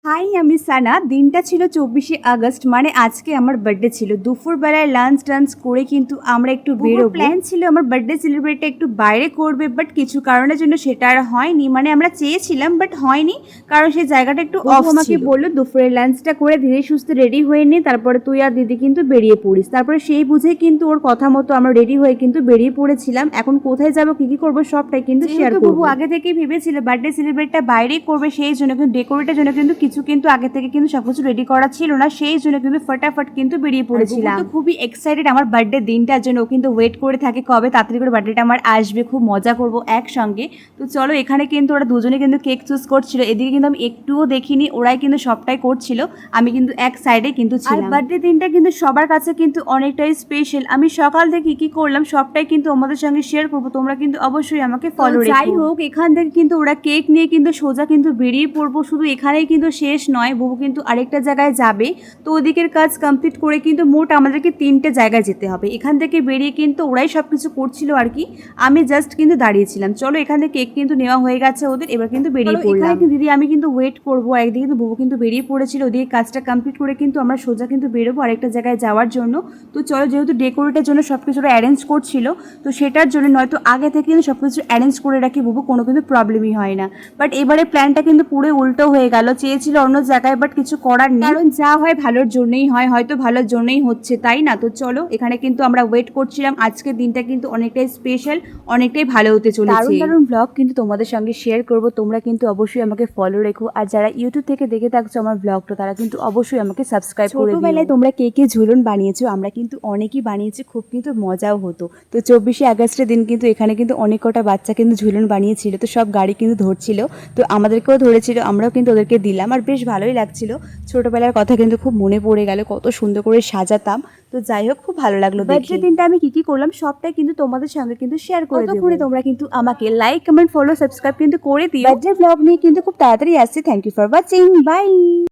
High, আমি সানা। দিনটা ছিল ২৪শে আগস্ট, মানে আজকে আমার বার্থডে ছিল। দুপুরবেলায় লাঞ্চ টাঞ্চ করে কিন্তু আমরা একটু বেরোবো। প্ল্যান ছিল আমার বার্থডে সেলিব্রেটটা একটু বাইরে করবে, বাট কিছু কারণের জন্য সেটা আর হয়নি। মানে আমরা চেয়েছিলাম বাট হয়নি, কারণ সেই জায়গাটা একটু অফ। আমাকে বললো দুপুরের লাঞ্চটা করে ধীরে সুস্থে রেডি হয়ে নি, তারপরে তুই আর দিদি কিন্তু বেরিয়ে পড়িস। তারপরে সেই বুঝে কিন্তু ওর কথা মতো আমরা রেডি হয়ে কিন্তু বেরিয়ে পড়েছিলাম। এখন কোথায় যাবো, কি কি করবো সবটাই কিন্তু শেয়ার করবো। আগে থেকেই ভেবেছিল বার্থডে সেলিব্রেটটা বাইরেই করবে, সেই জন্য কিন্তু ডেকোরেটের জন্য কিন্তু কিছু কিন্তু আগে থেকে কিন্তু সবকিছু রেডি করা ছিল না, সেই জন্য কিন্তু ফটাফট কিন্তু বেরিয়ে পড়েছিলাম। তো খুবই এক্সাইটেড আমার বার্থডে দিনটার জন্য। ও কিন্তু ওয়েট করে থাকে কবে তাড়াতাড়ি করে বার্থডেটা আমার আসবে, খুব মজা করবো একসঙ্গে। তো চলো, এখানে কিন্তু ওরা দুজনে কিন্তু কেক চুজ করছিল। এদিকে কিন্তু আমি একটুও দেখিনি, ওরাই কিন্তু সবটাই করছিল, আমি কিন্তু এক সাইডে কিন্তু ছিলাম। বার্থডে দিনটা কিন্তু সবার কাছে কিন্তু অনেকটাই স্পেশাল। আমি সকাল থেকে কি করলাম সবটাই কিন্তু আমাদের সঙ্গে শেয়ার করবো, তোমরা কিন্তু অবশ্যই আমাকে ফলো রেখো। যাই হোক, এখান থেকে কিন্তু ওরা কেক নিয়ে কিন্তু সোজা কিন্তু বেরিয়ে পড়বো। শুধু এখানেই কিন্তু শেষ নয়, বুবু কিন্তু আরেকটা জায়গায় যাবে। তো ওদিকের কাজ কমপ্লিট করে কিন্তু মোট আমাদেরকে 3টে জায়গায় যেতে হবে। এখান থেকে বেরিয়ে কিন্তু ওরাই সব কিছু করছিল আর কি, আমি জাস্ট কিন্তু দাঁড়িয়েছিলাম। চলো, এখান থেকে কেক কিন্তু নেওয়া হয়ে গেছে ওদের, এবার কিন্তু বেরিয়ে পড়লাম। দিদি আমি কিন্তু ওয়েট করবো, একদিকে কিন্তু বুবু কিন্তু বেরিয়ে পড়েছিল, ওদিকে কাজটা কমপ্লিট করে কিন্তু আমরা সোজা কিন্তু বেরোবো আরেকটা জায়গায় যাওয়ার জন্য। তো চলো, যেহেতু ডেকোরেটের জন্য সব কিছু অ্যারেঞ্জ করছিল, তো সেটার জন্য নয়তো আগে থেকে কিন্তু সব কিছু অ্যারেঞ্জ করে রাখি বুবু, কোনো কিন্তু প্রবলেমই হয় না। বাট এবারে প্ল্যানটা কিন্তু পুরো উল্টো হয়ে গেল, চেয়েছিল অন্য জায়গায়, বাট কিছু করার নেই, কারণ যা হয় ভালোর জন্যই হয়, হয়তো ভালোর জন্যই হচ্ছে, তাই না? তো চলো, এখানে কিন্তু আমরা ওয়েট করছিলাম। আজকের দিনটা কিন্তু অনেকটাই স্পেশাল, অনেকটাই ভালো হতে চলেছে। দারুণ দারুণ ব্লগ কিন্তু তোমাদের সঙ্গে শেয়ার করব, তোমরা কিন্তু অবশ্যই আমাকে ফলো রেখো। আর যারা ইউটিউব থেকে দেখে থাকছো আমার ব্লগটা, তারা কিন্তু অবশ্যই আমাকে সাবস্ক্রাইব করে দিও। ছোটবেলায় তোমরা কে কে ঝুলন বানিয়েছো, আমরা কিন্তু অনেকেই বানিয়েছি, খুব কিন্তু মজাও হতো। তো 24শে আগস্টের দিন কিন্তু এখানে কিন্তু অনেক কটা বাচ্চা কিন্তু ঝুলন বানিয়েছিল, তো সব গাড়ি কিন্তু ধরছিল, তো আমাদেরকেও ধরেছিল, আমরাও কিন্তু ওদেরকে দিলাম, আর বেশ ভালোই লাগছিল। ছোটবেলার কথা কিন্তু খুব মনে পড়ে গেল, কত সুন্দর করে সাজাতাম। তো যাই হোক, খুব ভালো লাগলো। বার্থডে দিনটা আমি কি করলাম সবটাই কিন্তু তোমাদের সঙ্গে কিন্তু শেয়ার করে দেবো। তোমরা কিন্তু আমাকে লাইক, কমেন্ট, ফলো, সাবস্ক্রাইব কিন্তু করে দিও। বার্থডে ব্লগ নিয়ে কিন্তু খুব তাড়াতাড়ি আসছে। Thank you for watching, by.